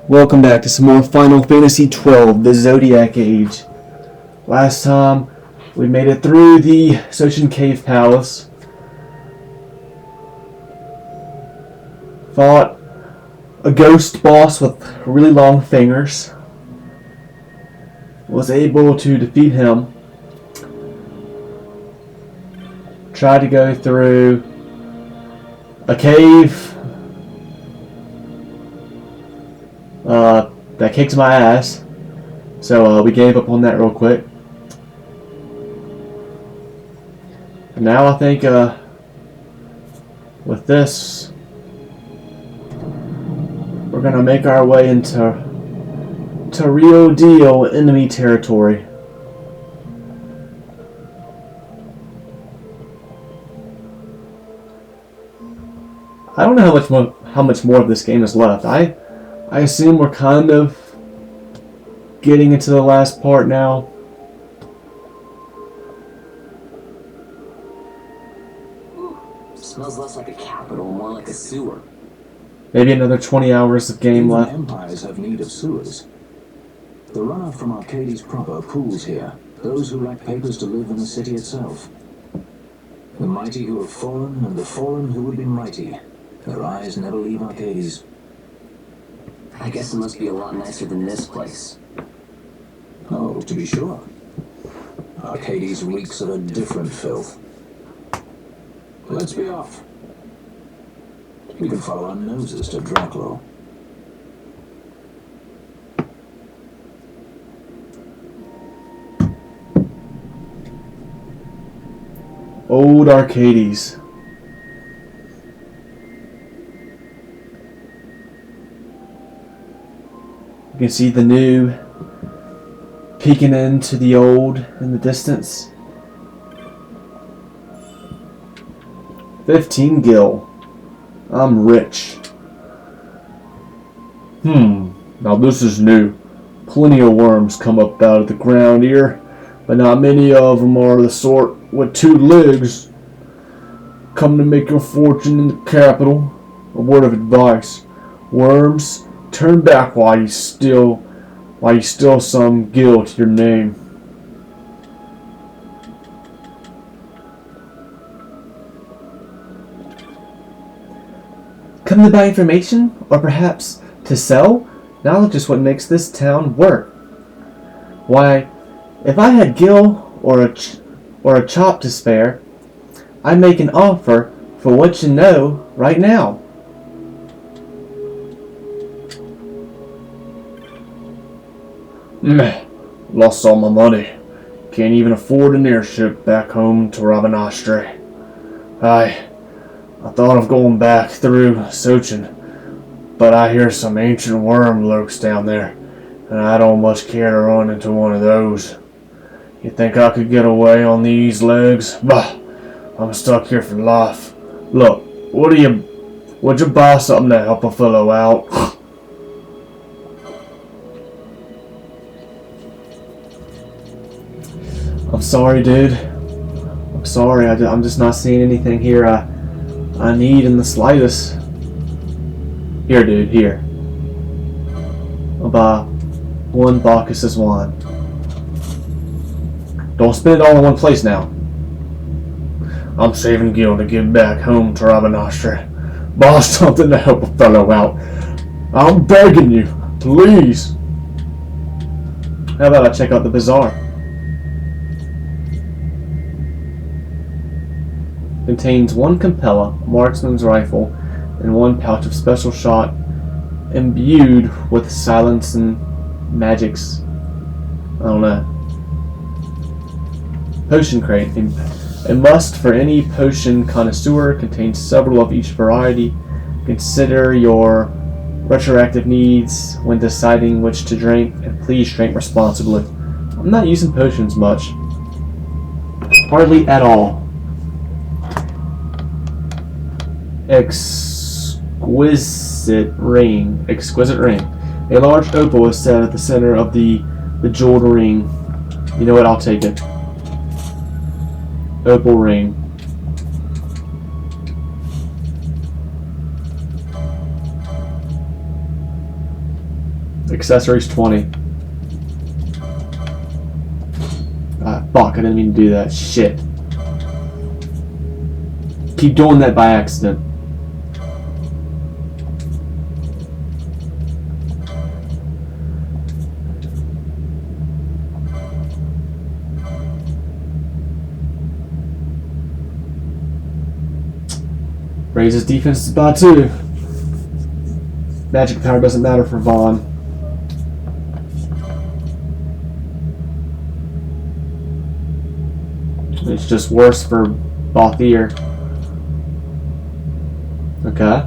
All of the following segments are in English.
Welcome back to some more Final Fantasy XII, the Zodiac Age. Last time, we made it through the Sochin Cave Palace. Fought a ghost boss with really long fingers. Was able to defeat him. Tried to go through a cave that kicks my ass, so we gave up on that real quick. And now I think with this, we're gonna make our way into Rio Deal enemy territory. I don't know how much more of this game is left. I assume we're kind of getting into the last part now. Smells less like a capital, more like a sewer. Maybe another 20 hours of game left. Empires have need of sewers. The runoff from Archades proper pools here. Those who lack papers to live in the city itself. The mighty who have fallen, and the fallen who would be mighty. Their eyes never leave Archades. I guess it must be a lot nicer than this place. Oh, to be sure. Archades reeks of a different filth. Let's be off. We can follow our noses to Draclo. Old Arcades. You can see the new peeking into the old in the distance. 15 gil. I'm rich. Now this is new. Plenty of worms come up out of the ground here, but not many of them are the sort with 2 legs. Come to make your fortune in the capital. A word of advice. Worms, turn back while you still some gil to your name. Come to buy information, or perhaps to sell? Knowledge is what makes this town work. Why, if I had gil or a chop to spare, I'd make an offer for what you know right now. Meh, lost all my money. Can't even afford an airship back home to Rabanastre. I thought of going back through Sochin, but I hear some ancient worm lurks down there, and I don't much care to run into one of those. You think I could get away on these legs? Bah, I'm stuck here for life. Look, would you buy something to help a fellow out? I'm sorry, dude. I'm sorry. I'm just not seeing anything here I need in the slightest. Here, dude. Here. I'll buy 1 Bacchus's wine. Don't spend it all in one place now. I'm saving gil to get back home to Rabanastre. Buy something to help a fellow out. I'm begging you. Please. How about I check out the bazaar? Contains 1 Campella, marksman's rifle, and 1 pouch of special shot imbued with silence and magics. I don't know. Potion crate. A must for any potion connoisseur. Contains several of each variety. Consider your retroactive needs when deciding which to drink, and please drink responsibly. I'm not using potions much. Hardly at all. Exquisite ring. A large opal is set at the center of the bejeweled ring. You know what? I'll take it. Opal ring. Accessories 20. Fuck, I didn't mean to do that. Shit. Keep doing that by accident. Raises defense by 2. Magic power doesn't matter for Vaughn. It's just worse for Bothier. Okay.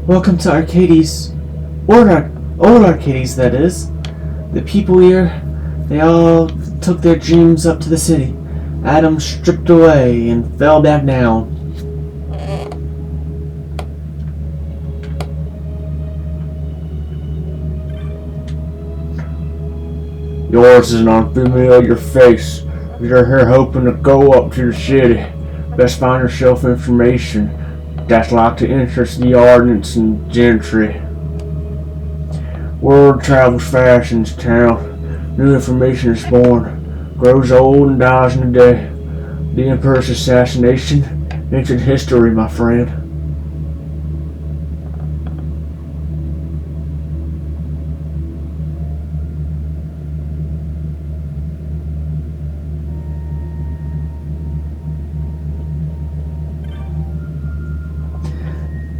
Welcome to Archades. Old Archades, that is. The people here, they all took their dreams up to the city. Adam stripped away and fell back down. Yours is an unfamiliar face. You're here hoping to go up to the city. Best find yourself information that's like to interest the audience and gentry. Word travels fast in this town. New information is born, grows old and dies in a day. The Emperor's assassination, ancient history, my friend.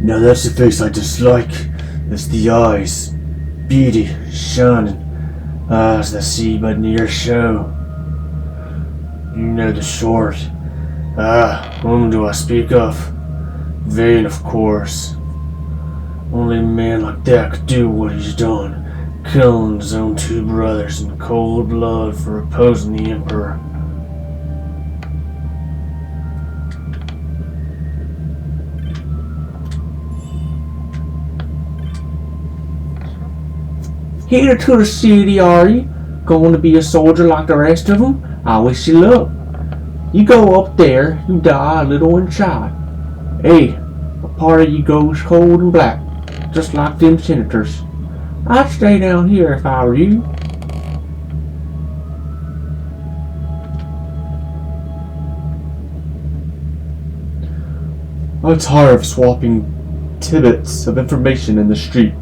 Now that's the face I dislike. It's the eyes. Beady, shining. Eyes that see but near show. You know the sort. Whom do I speak of? Vane, of course. Only a man like that could do what he's done. Killing his own 2 brothers in cold blood for opposing the Emperor. Here to the city, are you? Going to be a soldier like the rest of them? I wish you luck. You go up there, you die a little inside. Hey, a part of you goes cold and black, just like them senators. I'd stay down here if I were you. I'm tired of swapping tidbits of information in the street.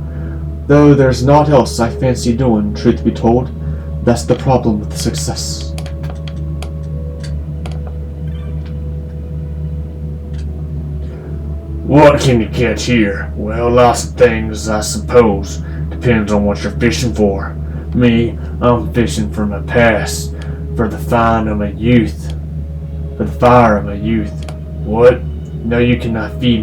Though there's naught else I fancy doing, truth be told. That's the problem with success. What can you catch here? Well, lots of things, I suppose. Depends on what you're fishing for. Me, I'm fishing for my past, for the find of my youth, for the fire of my youth. What? No, you cannot feed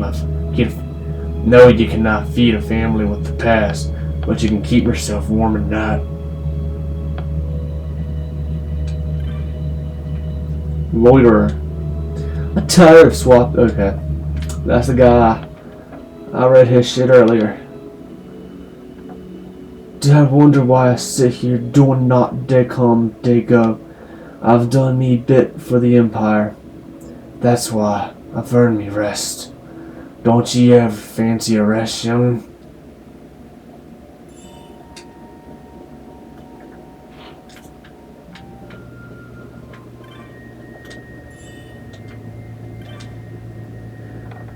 No, you cannot feed a family with the past, but you can keep yourself warm at night. Loiterer. A tariff swap. Okay. That's the guy. I read his shit earlier. Do I wonder why I sit here doing not day come, day go? I've done me bit for the Empire. That's why I've earned me rest. Don't ye ever fancy a rest, young'un?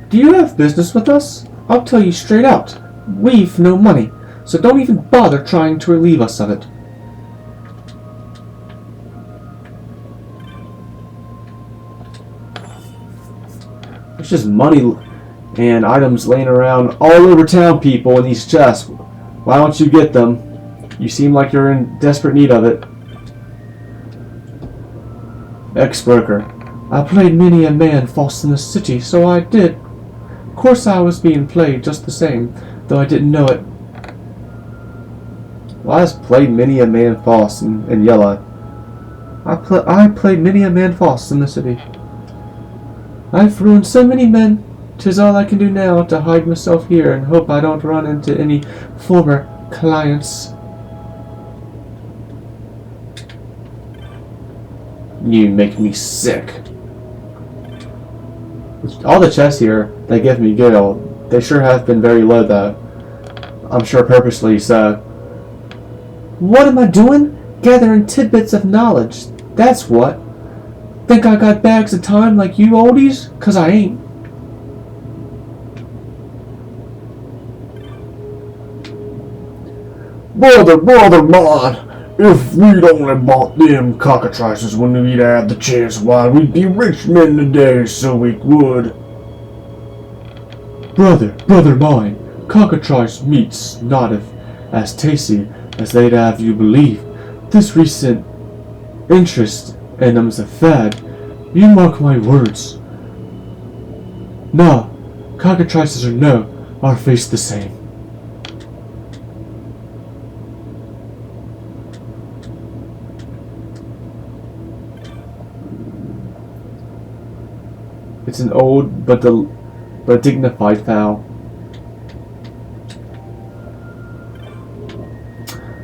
Do you have business with us? I'll tell you straight out. We've no money, so don't even bother trying to relieve us of it. There's just money and items laying around all over town, people, in these chests. Why don't you get them? You seem like you're in desperate need of it. Ex-broker. I played many a man false in the city, so I did. Of course I was being played just the same, though I didn't know it. Well, I played many a man false in yellow. I played many a man false in the city. I've ruined so many men. 'Tis all I can do now to hide myself here and hope I don't run into any former clients. You make me sick. All the chests here, they give me gil. They sure have been very low though. I'm sure purposely so. What am I doing? Gathering tidbits of knowledge. That's what. Think I got bags of time like you oldies? 'Cause I ain't. Brother mine, if we'd only bought them cockatrices when we'd had the chance, why, we'd be rich men today, so we would. Brother mine, cockatrice meat's not as tasty as they'd have you believe. This recent interest in them's a fad. You mark my words. Nah, cockatrices or no, our face the same. It's an old but dignified fowl.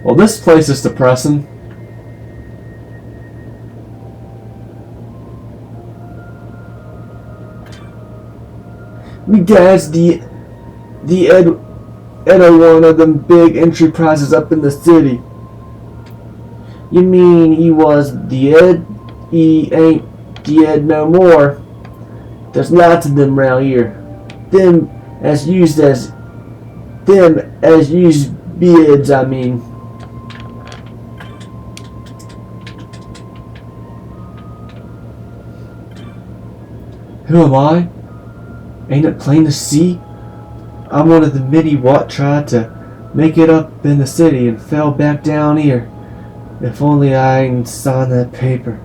Well, this place is depressing. Me dad's the one of them big entry prizes up in the city. You mean he was the Ed? He ain't the Ed no more. There's lots of them round here. Them as used beards, I mean. Who am I? Ain't it plain to see? I'm one of the many what tried to make it up in the city and fell back down here. If only I ain't signed that paper.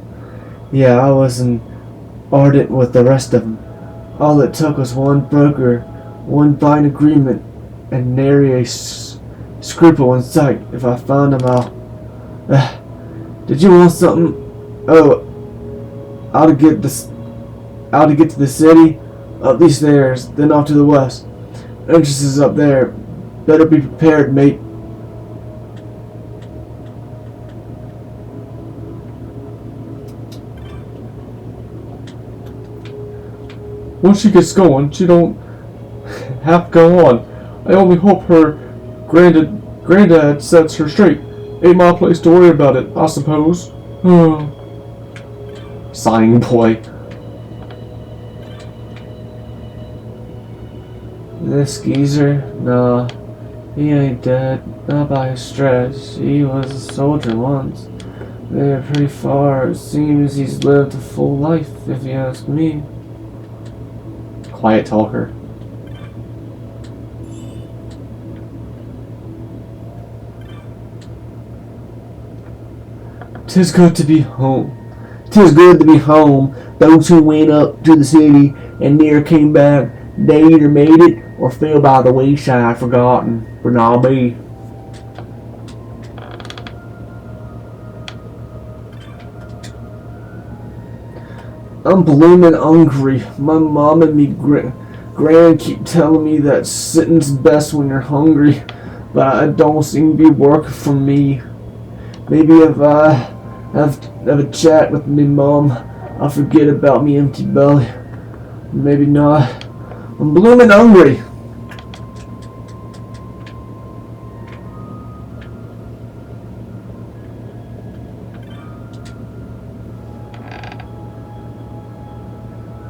Yeah, I wasn't ardent with the rest of them. All it took was one broker, one buying agreement, and nary a scruple in sight. If I found them, did you want something? Oh, how to get to the city? Up these stairs, then off to the west. Entrance is up there. Better be prepared, mate. Once she gets going, she don't have to go on. I only hope her granddad sets her straight. Ain't my place to worry about it, I suppose. Sighing boy. This geezer? Nah, he ain't dead. Not by a stretch. He was a soldier once. They're pretty far. It seems he's lived a full life, if you ask me. Quiet talker. "'Tis good to be home. 'Tis good to be home. Those who went up to the city and ne'er came back, they either made it or fell by the wayside forgotten. But not me." I'm bloomin' hungry. My mom and me gran keep telling me that sitting's best when you're hungry, but I don't seem to be working for me. Maybe if I have a chat with me mom, I'll forget about me empty belly. Maybe not. I'm bloomin' hungry.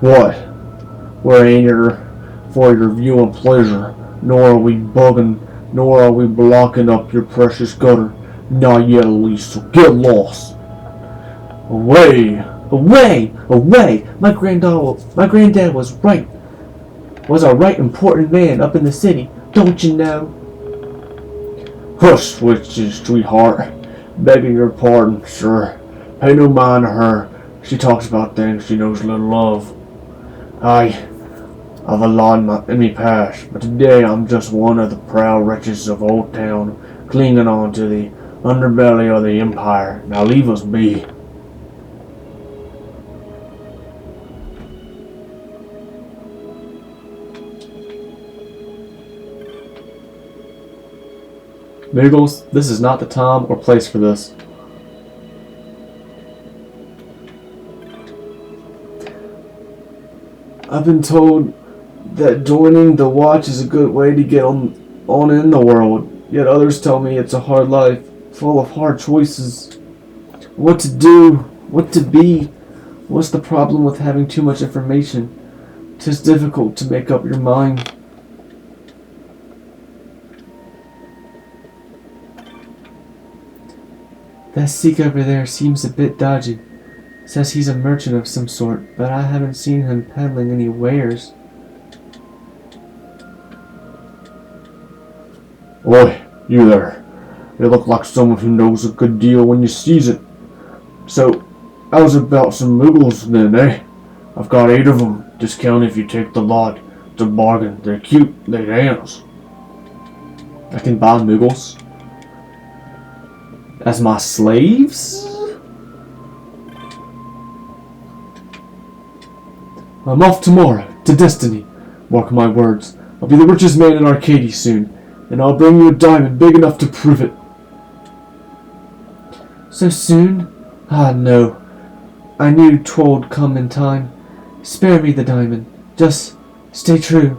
What? We're ain't here for your view and pleasure, nor are we bugging, nor are we blocking up your precious gutter. Not yet, at least, so get lost. Away! Away! Away! My granddad was right. Was a right important man up in the city, don't you know? Hush, sweetheart. Begging your pardon, sir. Pay no mind to her. She talks about things she knows little of. I've a lot in me past, but today I'm just one of the proud wretches of Old Town, clinging on to the underbelly of the Empire. Now leave us be. Muggles, this is not the time or place for this. I've been told that joining the Watch is a good way to get on in the world, yet others tell me it's a hard life, full of hard choices. What to do, what to be, what's the problem with having too much information? 'Tis difficult to make up your mind. That Sikh over there seems a bit dodgy. Says he's a merchant of some sort, but I haven't seen him peddling any wares. Oi, you there. You look like someone who knows a good deal when you sees it. So, how's about some Muggles then, eh? I've got 8 of them. Discount if you take the lot. It's a bargain. They're cute. They dance. I can buy Muggles as my slaves? I'm off tomorrow, to Destiny. Mark my words. I'll be the richest man in Archades soon, and I'll bring you a diamond big enough to prove it. So soon? Ah, no. I knew 'twould come in time. Spare me the diamond. Just stay true.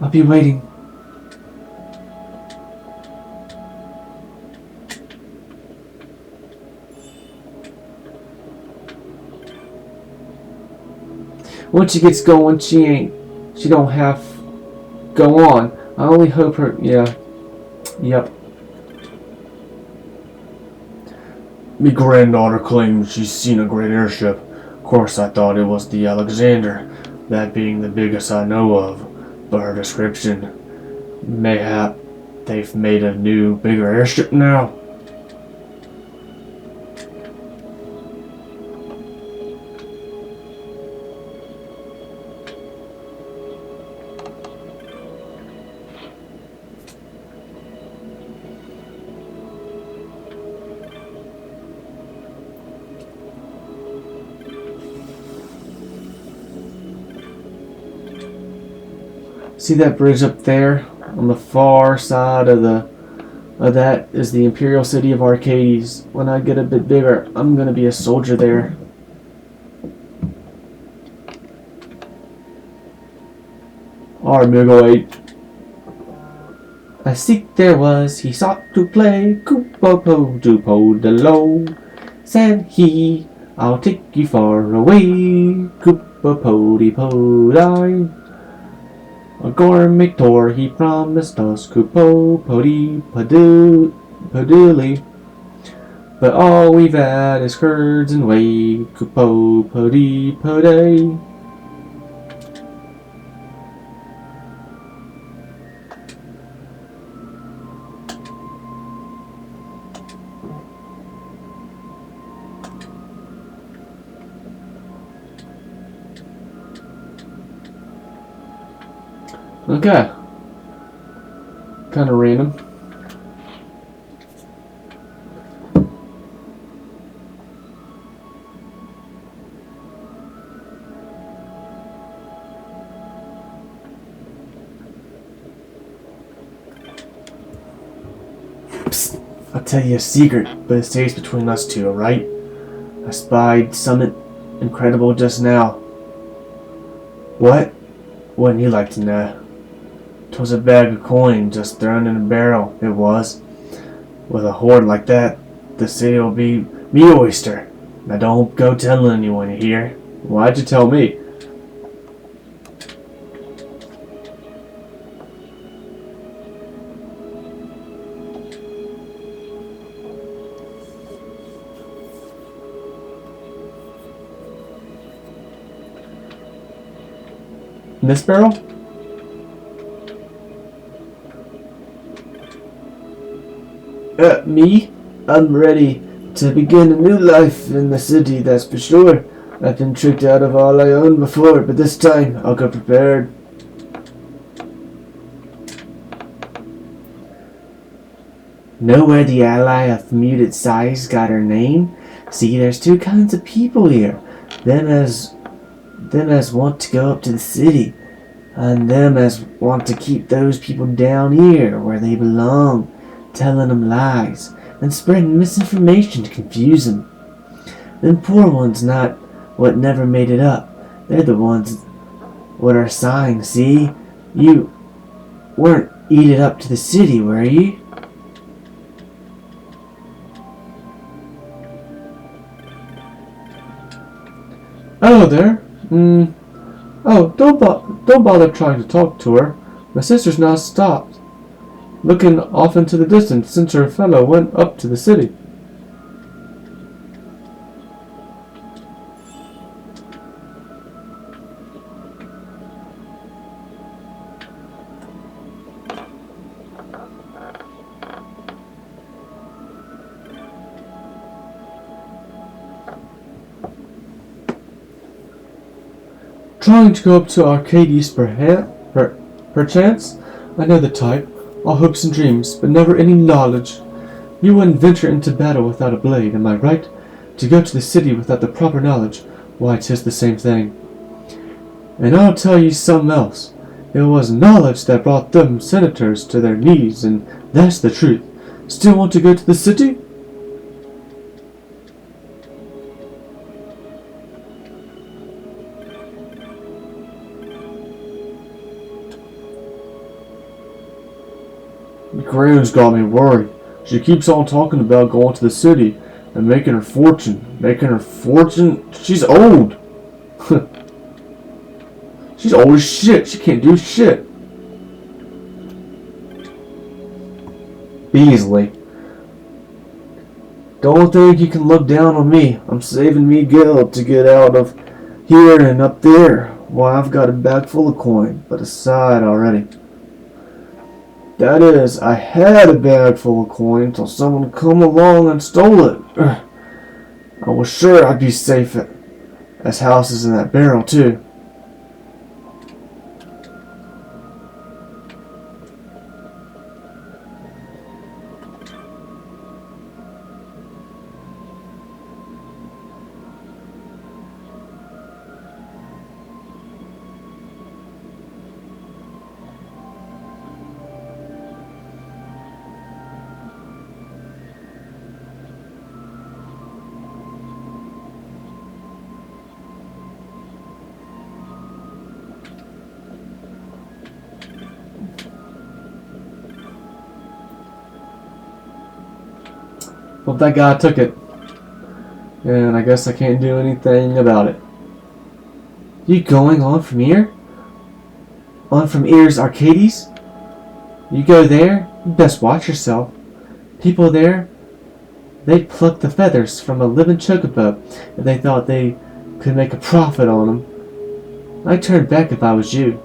I'll be waiting. Once she gets going, she don't have go on. I only hope her, yeah, yep. Me granddaughter claims she's seen a great airship. Of course, I thought it was the Alexander, that being the biggest I know of. But her description, mayhap they've made a new, bigger airship now. See that bridge up there? On the far side of that is the Imperial City of Archades. When I get a bit bigger, I'm gonna be a soldier there. Muggle 8. A Sikh there was, he sought to play Koopo to Podelo. Said he, I'll take you far away, Koopa Pody Podai. A gourmet tour he promised us, Koopo Pody Paduli. But all we've had is curds and whey, Koopo Pody Poday. Okay. Kind of random. I'll tell you a secret, but it stays between us two, alright? I spied something incredible just now. What? Wouldn't you like to know? 'Twas a bag of coin just thrown in a barrel, it was. With a hoard like that, the city'll be me oyster. Now don't go telling anyone, you hear? Why'd you tell me? In this barrel? Me? I'm ready to begin a new life in the city, that's for sure. I've been tricked out of all I owned before, but this time I'll go prepared. Know where the ally of muted size got her name? See, there's two kinds of people here. Them as want to go up to the city, and them as want to keep those people down here where they belong, telling them lies and spreading misinformation to confuse them. Them poor ones not what never made it up. They're the ones what are signed, see? You weren't eated up to the city, were you? Hello there. Oh, don't bother trying to talk to her. My sister's now stopped, looking off into the distance since her fellow went up to the city. Trying to go up to Archades perchance? I know the type, all hopes and dreams, but never any knowledge. You wouldn't venture into battle without a blade, am I right? To go to the city without the proper knowledge, why, 'tis the same thing. And I'll tell you something else. It was knowledge that brought them senators to their knees, and that's the truth. Still want to go to the city? Graham's got me worried. She keeps on talking about going to the city and making her fortune. Making her fortune? She's old. She's old as shit. She can't do shit. Beasley. Don't think you can look down on me. I'm saving me guild to get out of here and up there. Why, I've got a bag full of coin, but aside already. That is, I had a bag full of coin until someone come along and stole it. I was sure I'd be safe as houses in that barrel, too. Well, that guy took it. And I guess I can't do anything about it. You going on from here? On from here's Archades? You go there? You best watch yourself. People there, they'd pluck the feathers from a living chocobo if they thought they could make a profit on them. I'd turn back if I was you.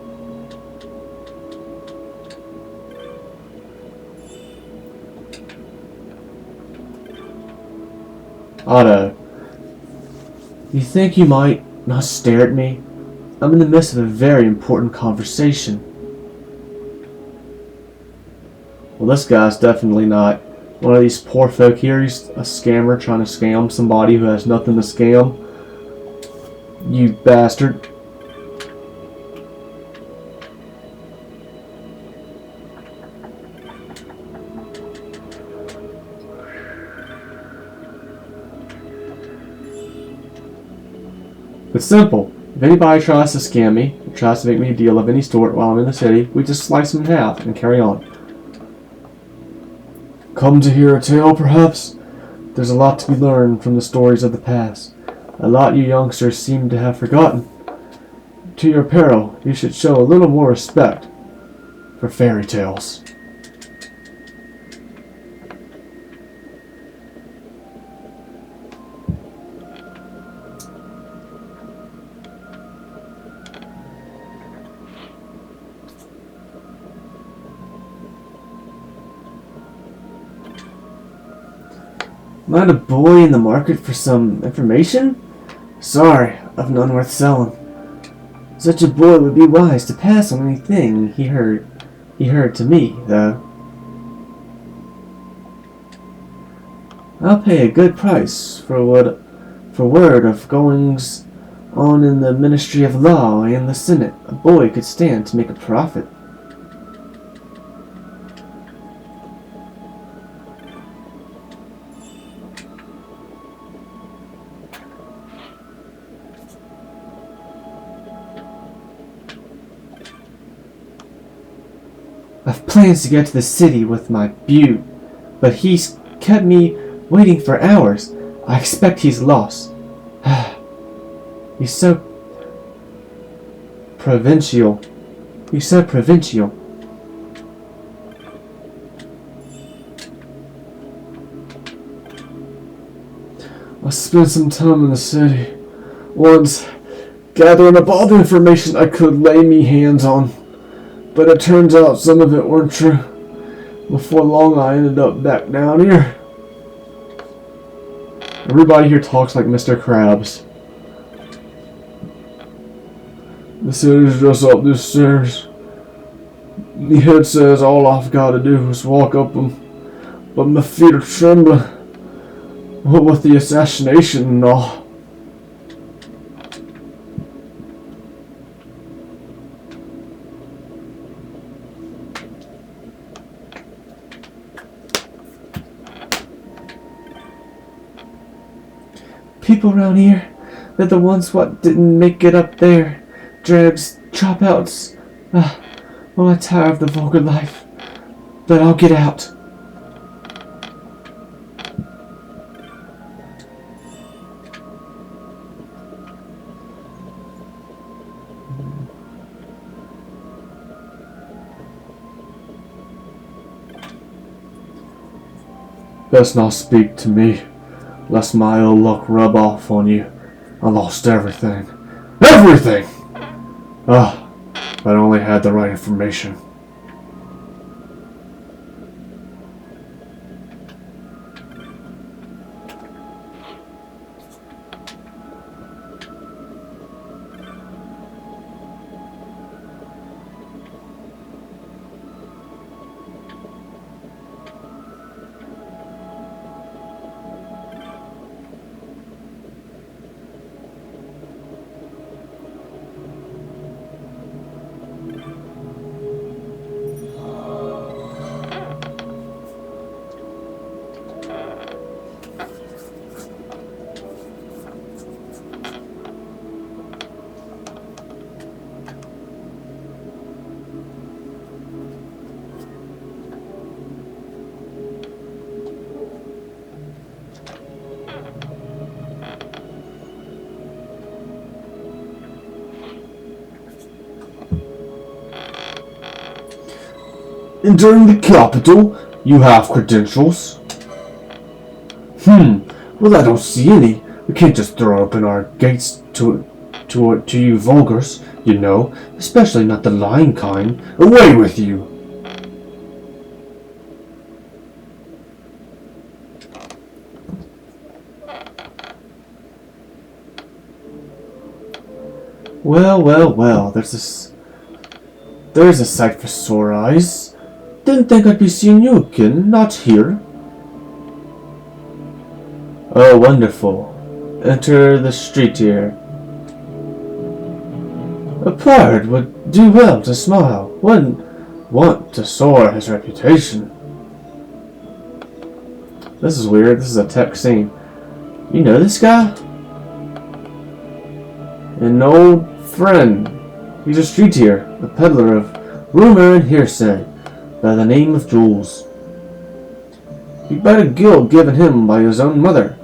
Otto, you think you might not stare at me? I'm in the midst of a very important conversation. Well, this guy's definitely not one of these poor folk here. He's a scammer trying to scam somebody who has nothing to scam. You bastard. It's simple. If anybody tries to scam me, or tries to make me a deal of any sort while I'm in the city, we just slice them in half and carry on. Come to hear a tale, perhaps? There's a lot to be learned from the stories of the past. A lot you youngsters seem to have forgotten. To your peril, you should show a little more respect for fairy tales. Not a boy in the market for some information? Sorry, I've none worth selling. Such a boy would be wise to pass on anything he heard to me, though. I'll pay a good price for word of goings on in the Ministry of Law and the Senate. A boy could stand to make a profit. I've plans to get to the city with my butte, but he's kept me waiting for hours. I expect he's lost. He's so provincial. He's so provincial. I spent some time in the city once, gathering up all the information I could lay me hands on. But it turns out some of it weren't true. Before long, I ended up back down here. Everybody here talks like Mr. Krabs. The city's just up these stairs. The head says all I've got to do is walk up them, but my feet are trembling. What with the assassination and all. People around here, they're the ones what didn't make it up there. Drags, dropouts. Well, I tire of the vulgar life, but I'll get out. Best not speak to me. Lest my ill luck rub off on you. I lost everything. Everything! If I'd only had the right information. Entering the capital, you have credentials? Well, I don't see any. We can't just throw open our gates to you vulgars, you know, especially not the lying kind. Away with you! Well, there's a sight for sore eyes. Didn't think I'd be seeing you again, not here. Oh, wonderful. Enter the street here. A pirate would do well to smile. Wouldn't want to soar his reputation. This is weird. This is a tech scene. You know this guy? An old friend. He's a street here, a peddler of rumor and hearsay, by the name of Jules. He bought a guild given him by his own mother,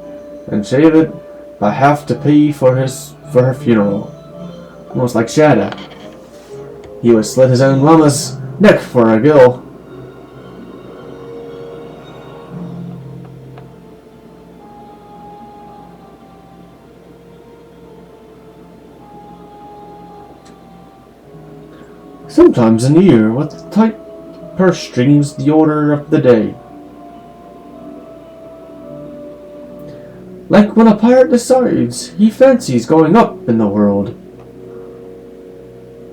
and shaved it by half to pay for her funeral. Almost like Shadow. He would slit his own mama's neck for a gill. Sometimes in the year, with tight purse strings, the order of the day. Like when a pirate decides he fancies going up in the world.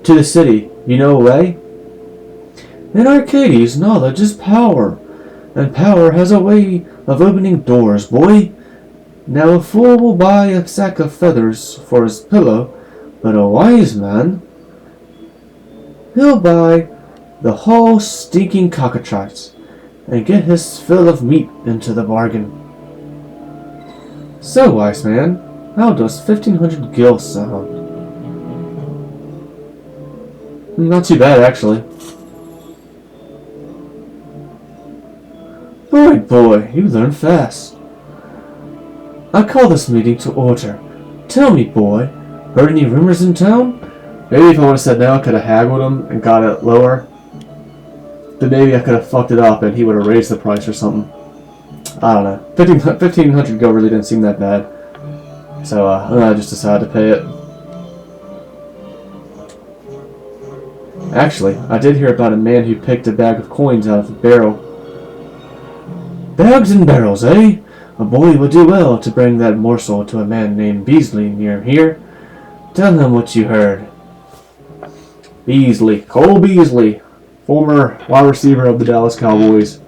To the city, you know, way? In Archades, knowledge is power, and power has a way of opening doors, boy. Now a fool will buy a sack of feathers for his pillow, but a wise man, he'll buy the whole stinking cockatrice, and get his fill of meat into the bargain. So, wise man, how does 1,500 gil sound? Not too bad, actually. Boy, you learn fast. I call this meeting to order. Tell me, boy, heard any rumors in town? Maybe if I would have said no, I could have haggled him and got it lower. Then maybe I could have fucked it up and he would have raised the price or something. I don't know. 1,500 gil really didn't seem that bad. So I just decided to pay it. Actually, I did hear about a man who picked a bag of coins out of a barrel. Bags and barrels, eh? A boy would do well to bring that morsel to a man named Beasley near here. Tell him what you heard. Beasley. Cole Beasley. Former wide receiver of the Dallas Cowboys.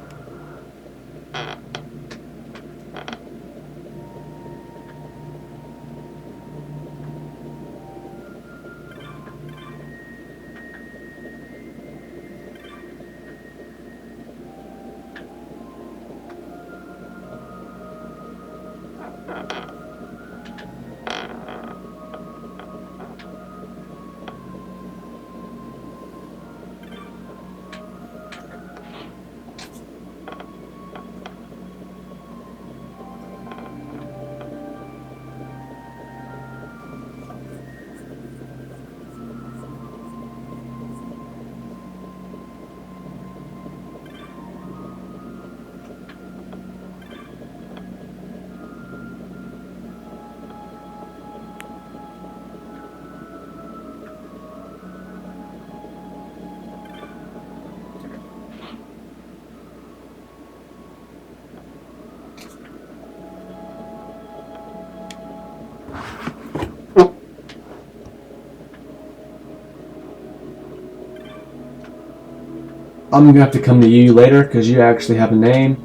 I'm gonna have to come to you later because you actually have a name,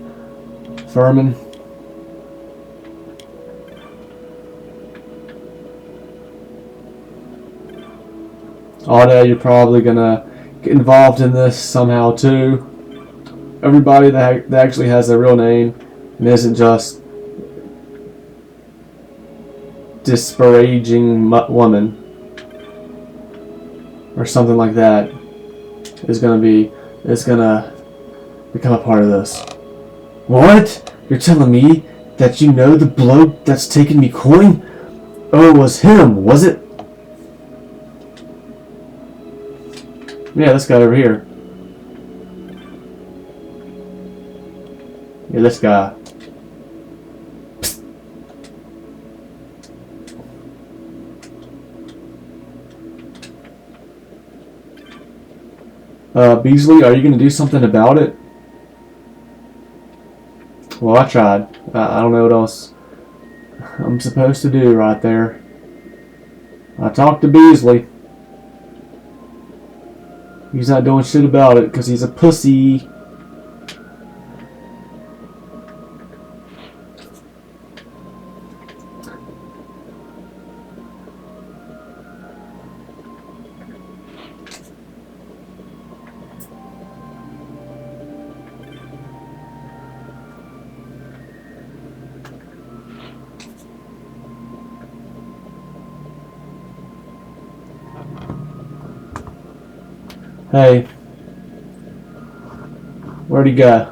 Furman. Auto, you're probably gonna get involved in this somehow too. Everybody that actually has a real name and isn't just disparaging woman or something like that is gonna become a part of this. What? You're telling me that you know the bloke that's taking me coin? Oh, it was him, was it? Yeah, this guy over here. Yeah, this guy. Beasley, are you going to do something about it? Well, I tried. I don't know what else I'm supposed to do right there. I talked to Beasley. He's not doing shit about it because he's a pussy. Hey. Where'd he go?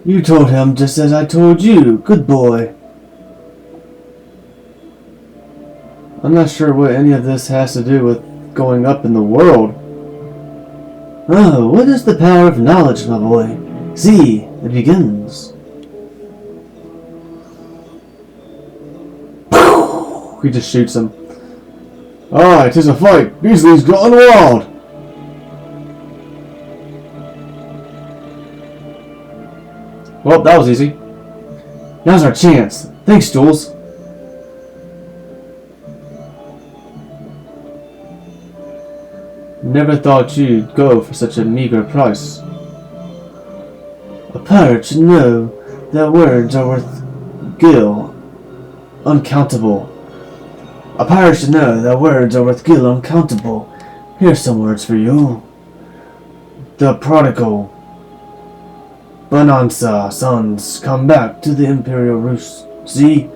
You told him just as I told you. Good boy. I'm not sure what any of this has to do with going up in the world. Oh, what is the power of knowledge, my boy? See, it begins. He just shoots him. Alright, 'tis a fight. Beasley's gone wild. Well, that was easy. Now's our chance. Thanks, Jules. Never thought you'd go for such a meager price. A pirate should know that words are worth gil uncountable. A pirate should know that words are worth gil uncountable. Here's some words for you. The prodigal Bonanza sons come back to the Imperial Roost. See?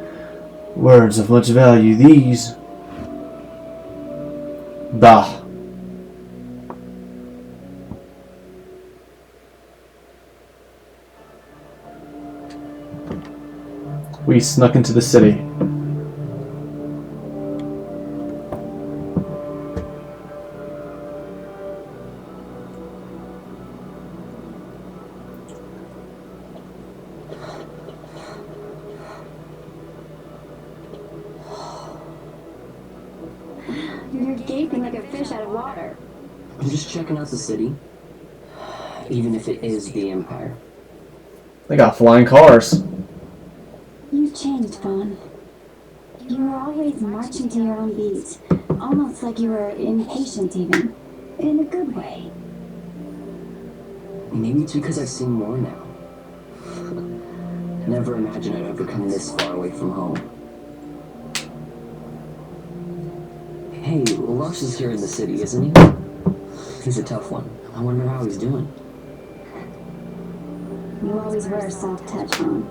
Words of much value, these. Bah. We snuck into the city. You're gaping like a fish out of water. I'm just checking out the city. Even if it is the Empire. They got flying cars. You've changed, Vaughn. You were always marching to your own beat. Almost like you were impatient even. In a good way. Maybe it's because I've seen more now. Never imagined I'd ever come this far away from home. Hey, Lush is here in the city, isn't he? He's a tough one. I wonder how he's doing. You always were a soft touch, Vaughn.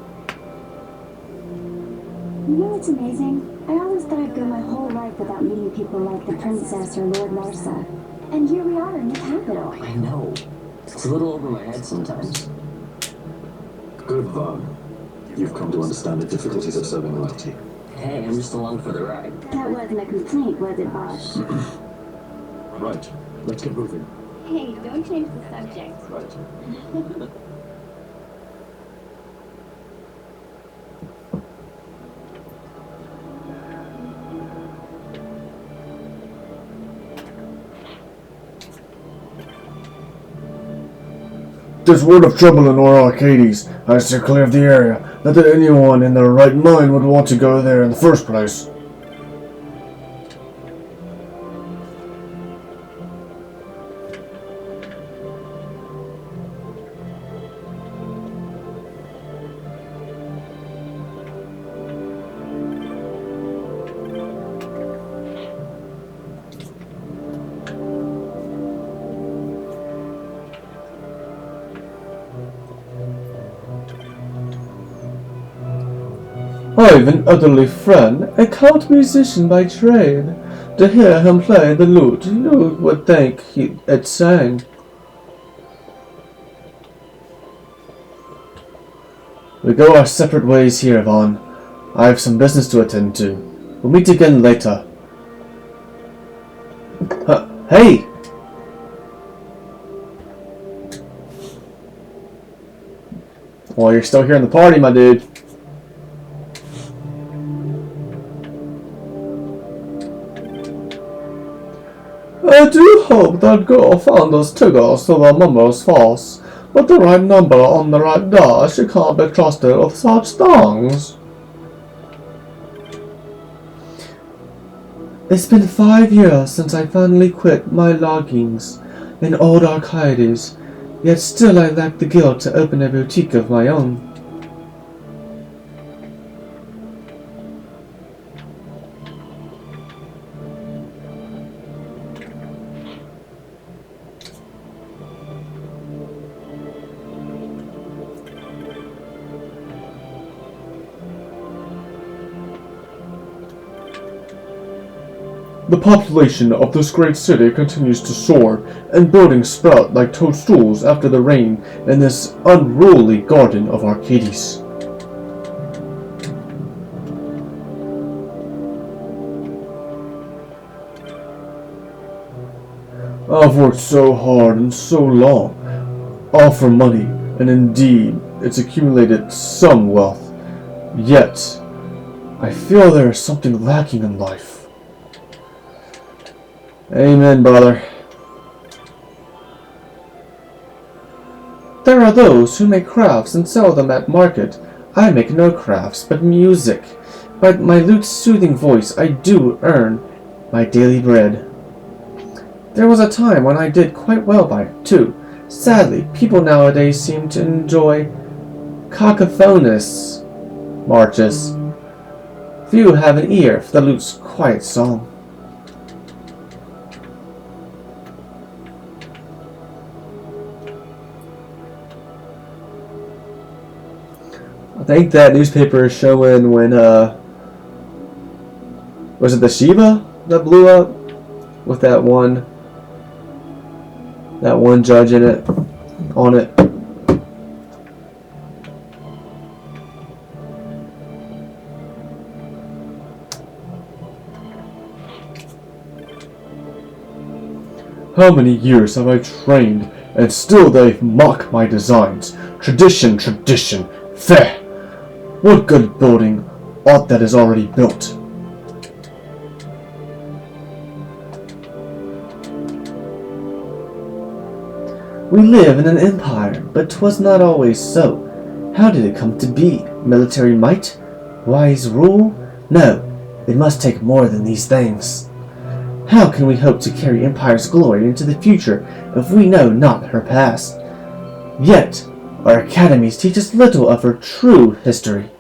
You know what's amazing? I always thought I'd go my whole life without meeting people like the Princess or Lord Larsa. And here we are in the capital. I know. It's a little over my head sometimes. Good, Vaughn. You've come to understand the difficulties of serving loyalty. Hey, I'm just along for the ride. That wasn't a complaint, was it, Bosch? Right. Let's get moving. Hey, don't change the subject. Right. There's word of trouble in Archades. I steer clear of the area. Not that anyone in their right mind would want to go there in the first place. I've an elderly friend, a court musician by trade. To hear him play the lute, you would think it sang. We go our separate ways here, Vaughn. I have some business to attend to. We'll meet again later. Hey! Well, you're still here in the party, my dude. I do hope that girl found us tickets to the numbers false, but the right number on the right die, she can't be trusted with such things. It's been 5 years since I finally quit my lodgings in old Archades, yet still I lack the guilt to open a boutique of my own. The population of this great city continues to soar, and buildings sprout like toadstools after the rain in this unruly garden of Archades. I've worked so hard and so long, all for money, and indeed, it's accumulated some wealth. Yet, I feel there is something lacking in life. Amen, brother. There are those who make crafts and sell them at market. I make no crafts, but music. By my lute's soothing voice, I do earn my daily bread. There was a time when I did quite well by it, too. Sadly, people nowadays seem to enjoy cacophonous marches. Few have an ear for the lute's quiet song. I think that newspaper is showing when, was it the Shiva that blew up? With that one judge in it, on it. How many years have I trained, and still they mock my designs. Tradition, tradition, feh! What good building aught that is already built? We live in an empire, but 'twas not always so. How did it come to be? Military might? Wise rule? No, it must take more than these things. How can we hope to carry empire's glory into the future if we know not her past? Yet, our academies teach us little of her true history.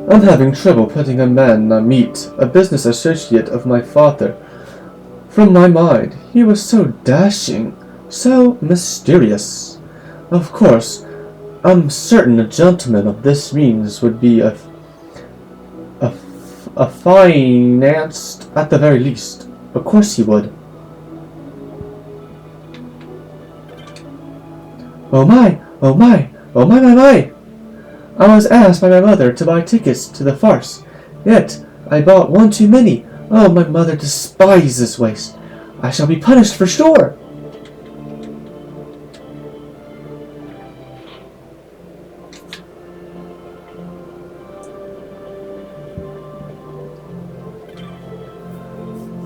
I'm having trouble putting a man I meet, a business associate of my father, from my mind. He was so dashing, so mysterious. Of course, I'm certain a gentleman of this means would be a financed at the very least. Of course he would. Oh my, oh my, oh my, my, my! I was asked by my mother to buy tickets to the farce, yet I bought one too many. Oh, my mother despises this waste. I shall be punished for sure.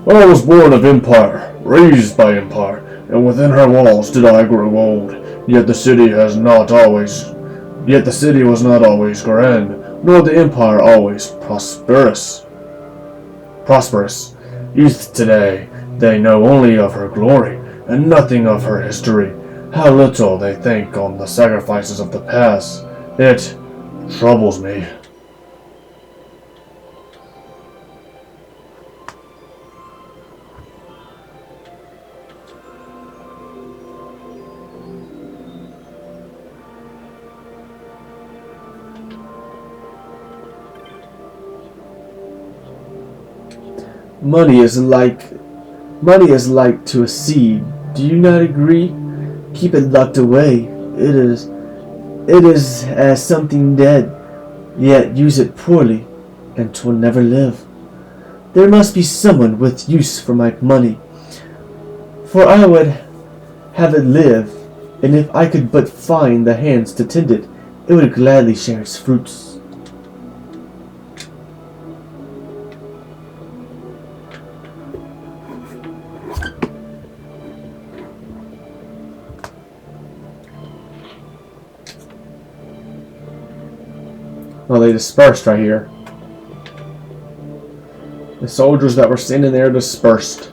I was born of empire, raised by empire, and within her walls did I grow old. Yet the city was not always grand, nor the empire always prosperous. Youth today, they know only of her glory, and nothing of her history. How little they think on the sacrifices of the past. It troubles me. Money is like to a seed. Do you not agree? Keep it locked away. It is as something dead, yet use it poorly, and 'twill never live. There must be someone with use for my money, for I would have it live, and if I could but find the hands to tend it, it would gladly share its fruits. Well, they dispersed right here. The soldiers that were standing there dispersed.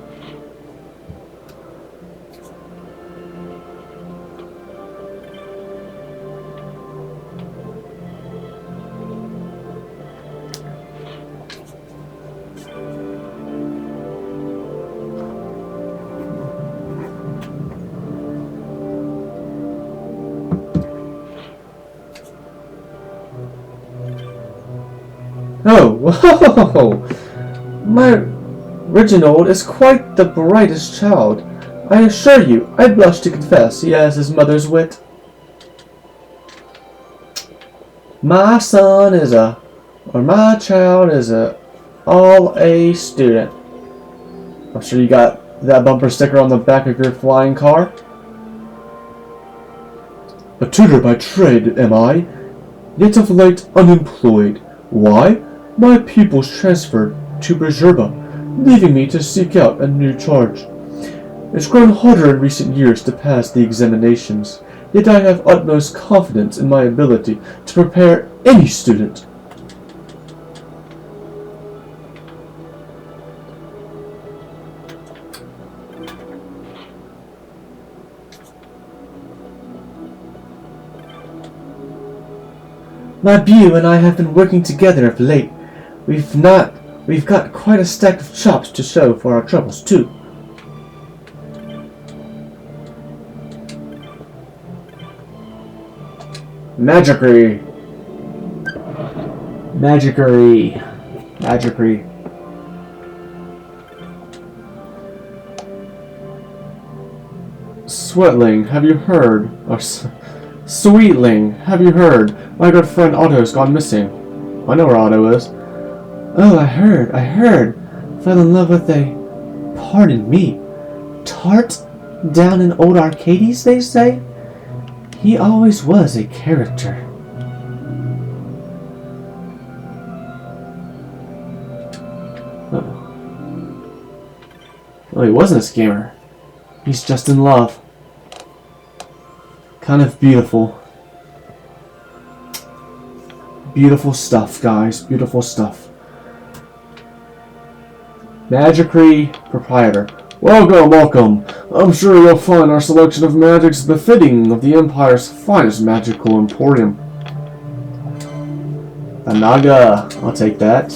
Oh, whoa! My Reginald is quite the brightest child. I assure you, I blush to confess he has his mother's wit. My child is a all-A student. I'm sure you got that bumper sticker on the back of your flying car. A tutor by trade am I, yet of late unemployed. Why? My pupils transferred to Bergerba, leaving me to seek out a new charge. It's grown harder in recent years to pass the examinations, yet I have utmost confidence in my ability to prepare any student. My Beau and I have been working together of late. We've got quite a stack of chops to show for our troubles, too. Magicry. Sweetling, have you heard? Sweetling, have you heard? My good friend Otto's gone missing. I know where Otto is. Oh, I heard. Fell in love with a... Pardon me. Tart? Down in old Archades, they say? He always was a character. Well, he wasn't a scammer. He's just in love. Kind of beautiful. Beautiful stuff, guys. Beautiful stuff. Magicry Proprietor. Welcome. I'm sure you'll find our selection of magics befitting of the Empire's finest magical emporium. A naga. I'll take that.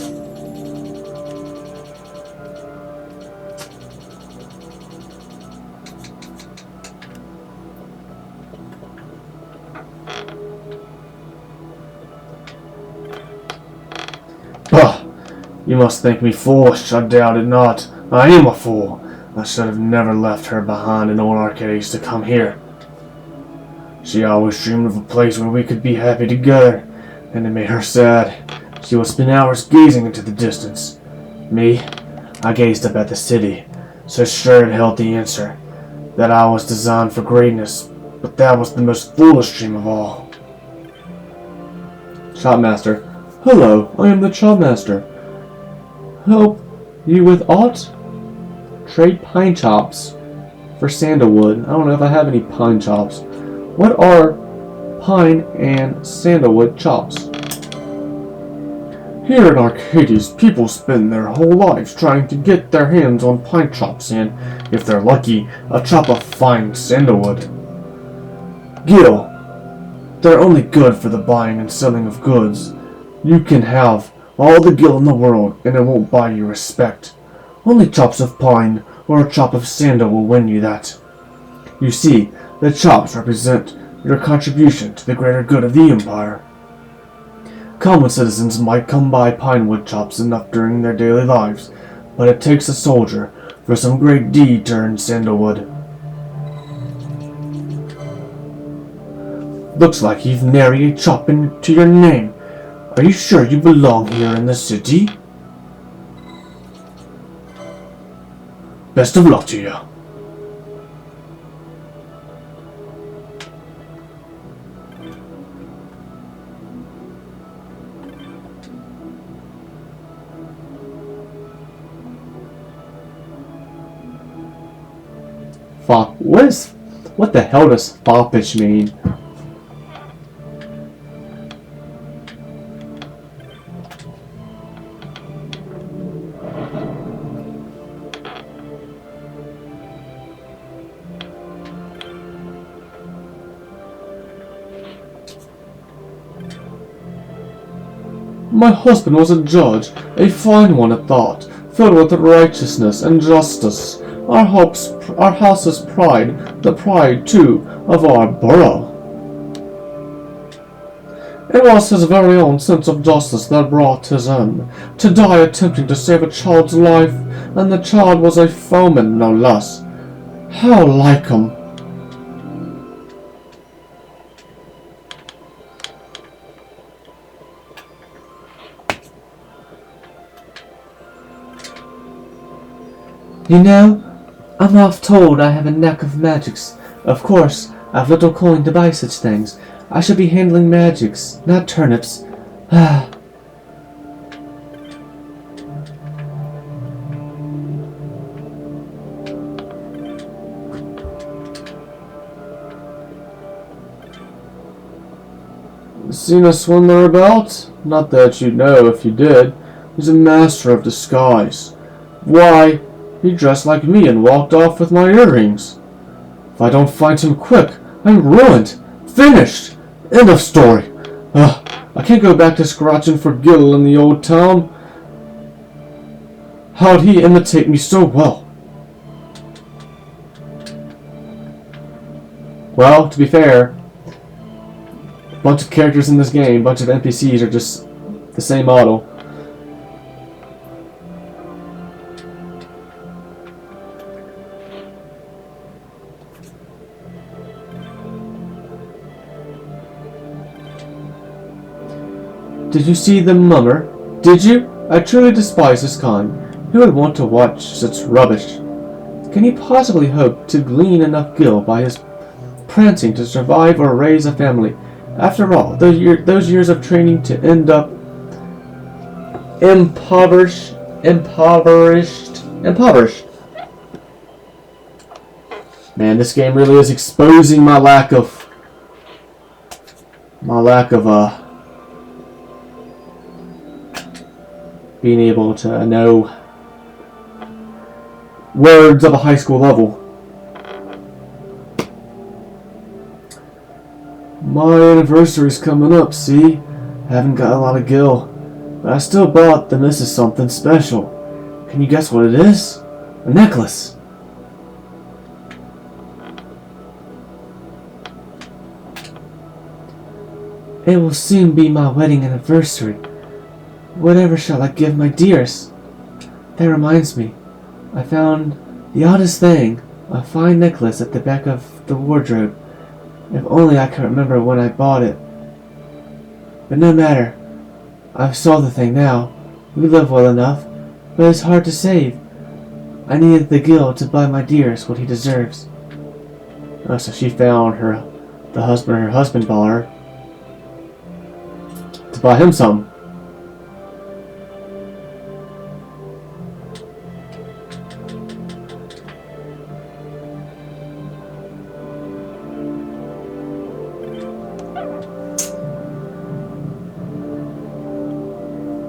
Bah! You must think me foolish. I doubt it not. I am a fool. I should have never left her behind in old Archades to come here. She always dreamed of a place where we could be happy together, and it made her sad. She would spend hours gazing into the distance. Me, I gazed up at the city, so sure it held the answer, that I was designed for greatness, but that was the most foolish dream of all. Shopmaster. Hello, I am the Shopmaster. Help you with aught? Trade pine chops for sandalwood. I don't know if I have any pine chops. What are pine and sandalwood chops? Here in Archades, people spend their whole lives trying to get their hands on pine chops and, if they're lucky, a chop of fine sandalwood. Gil, they're only good for the buying and selling of goods. You can have all the gil in the world, and it won't buy you respect. Only chops of pine or a chop of sandal will win you that. You see, the chops represent your contribution to the greater good of the Empire. Common citizens might come by pine wood chops enough during their daily lives, but it takes a soldier for some great deed to earn sandalwood. Looks like you've nary a chop into your name. Are you sure you belong here in the city? Best of luck to you. Fop. What the hell does foppish mean? My husband was a judge, a fine one at that, filled with righteousness and justice. Our house's pride, the pride, too, of our borough. It was his very own sense of justice that brought his end, to die attempting to save a child's life, and the child was a foeman, no less. How like him! You know, I'm oft told I have a knack of magics. Of course, I've little coin to buy such things. I should be handling magics, not turnips. Ah. Seen a swindler about? Not that you'd know if you did. He's a master of disguise. Why, he dressed like me and walked off with my earrings. If I don't find him quick, I'm ruined. Finished. End of story. I can't go back to scratching for Gil in the old town. How'd he imitate me so well? Well, to be fair, a bunch of characters in this game, a bunch of NPCs are just the same model. Did you see the mummer? Did you? I truly despise his kind. Who would want to watch such rubbish? Can he possibly hope to glean enough gil by his prancing to survive or raise a family? After all, those years of training to end up impoverished. Man, this game really is exposing my lack of being able to know words of a high school level. My anniversary's coming up, see? Haven't got a lot of gil, but I still bought the missus something special. Can you guess what it is? A necklace. It will soon be my wedding anniversary. Whatever shall I give my dearest? That reminds me, I found the oddest thing, a fine necklace at the back of the wardrobe. If only I could remember when I bought it. But no matter, I've sold the thing now. We live well enough, but it's hard to save. I needed the gil to buy my dearest what he deserves. Oh, so she found her husband bought her to buy him some.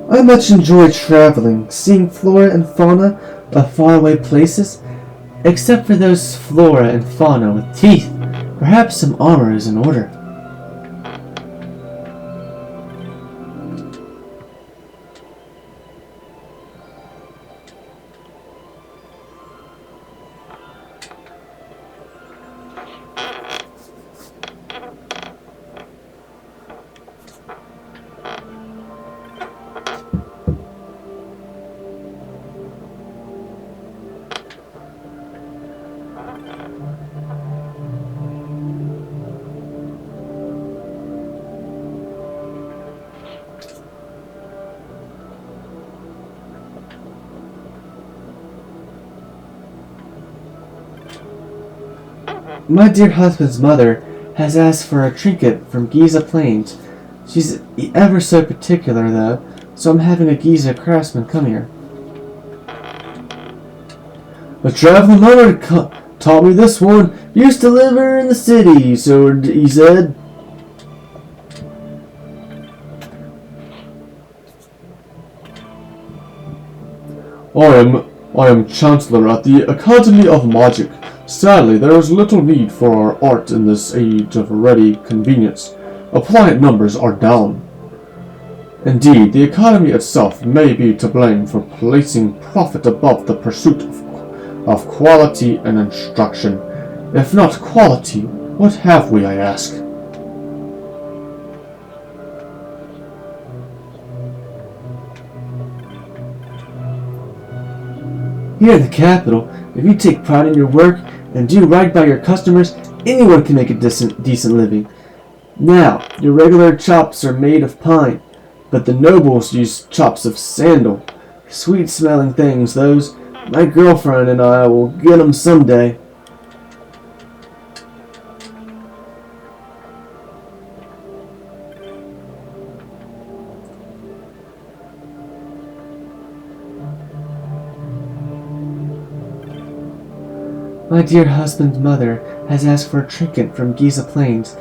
I much enjoy traveling, seeing flora and fauna of faraway places, except for those flora and fauna with teeth. Perhaps some armor is in order. My dear husband's mother has asked for a trinket from Giza Plains. She's ever so particular, though, so I'm having a Giza craftsman come here. A traveling mother taught me this one. Used to live here in the city, so he said. I am Chancellor at the Academy of Magic. Sadly, there is little need for our art in this age of ready convenience. Appliant numbers are down. Indeed, the Academy itself may be to blame for placing profit above the pursuit of quality and instruction. If not quality, what have we, I ask? Here in the capital, if you take pride in your work and do right by your customers, anyone can make a decent living. Now, your regular chops are made of pine, but the nobles use chops of sandal. Sweet-smelling things, those. My girlfriend and I will get 'em someday. My dear husband's mother has asked for a trinket from Giza Plains.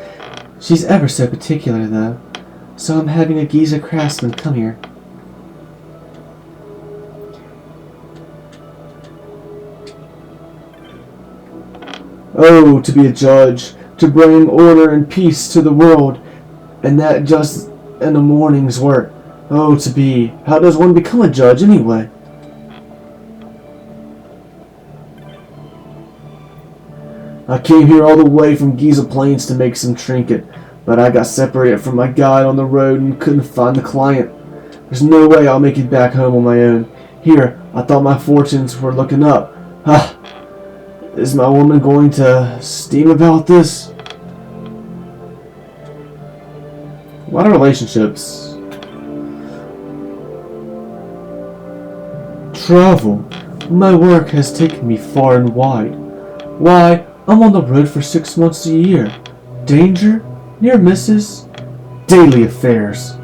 She's ever so particular, though, so I'm having a Giza craftsman come here. Oh, to be a judge, to bring order and peace to the world, and that just in a morning's work. Oh, to be. How does one become a judge, anyway? I came here all the way from Giza Plains to make some trinket, but I got separated from my guide on the road and couldn't find the client. There's no way I'll make it back home on my own. Here, I thought my fortunes were looking up. Ah, is my woman going to steam about this? A lot of relationships. Travel. My work has taken me far and wide. Why, I'm on the road for 6 months a year. Danger? Near misses? Daily affairs.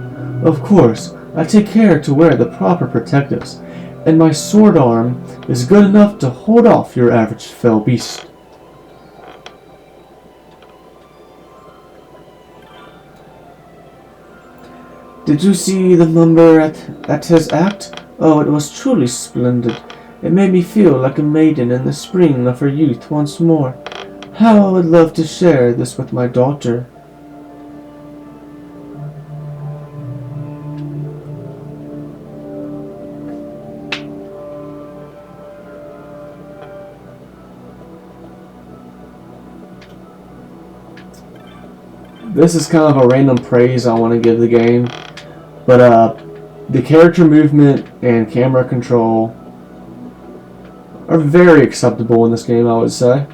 Of course, I take care to wear the proper protectives, and my sword arm is good enough to hold off your average fell beast. Did you see the number at his act? Oh, it was truly splendid. It made me feel like a maiden in the spring of her youth once more. How I would love to share this with my daughter. This is kind of a random praise I want to give the game, but the character movement and camera control are very acceptable in this game, I would say.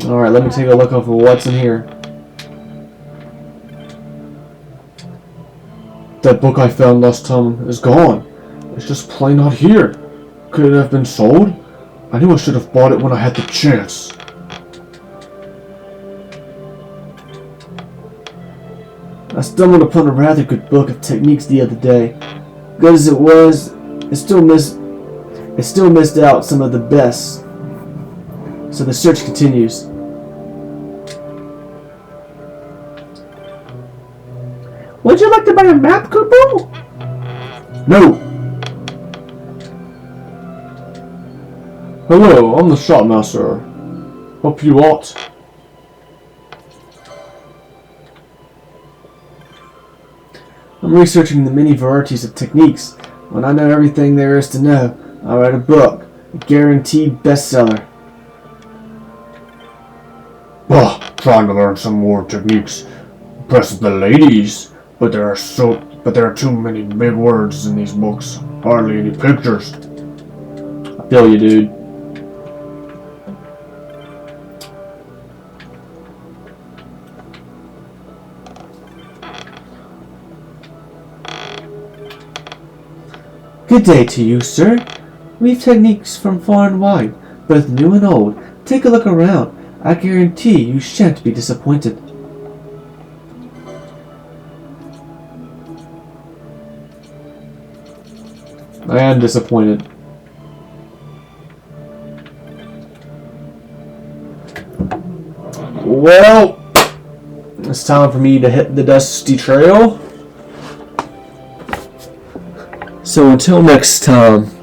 Alright, let me take a look over what's in here. That book I found last time is gone. It's just plain not here. Could it have been sold? I knew I should have bought it when I had the chance. I stumbled upon a rather good book of techniques the other day. Good as it was, it still missed out some of the best. So the search continues. Would you like to buy a map, Kupo? No. Hello, I'm the shopmaster. Hope you ought. I'm researching the many varieties of techniques. When I know everything there is to know, I'll write a book. A guaranteed bestseller. Trying to learn some more techniques. Impresses the ladies, but there are too many big words in these books. Hardly any pictures. I feel you, dude. Good day to you, sir. We've techniques from far and wide, both new and old. Take a look around. I guarantee you shan't be disappointed. I am disappointed. Well, it's time for me to hit the dusty trail. So until next time.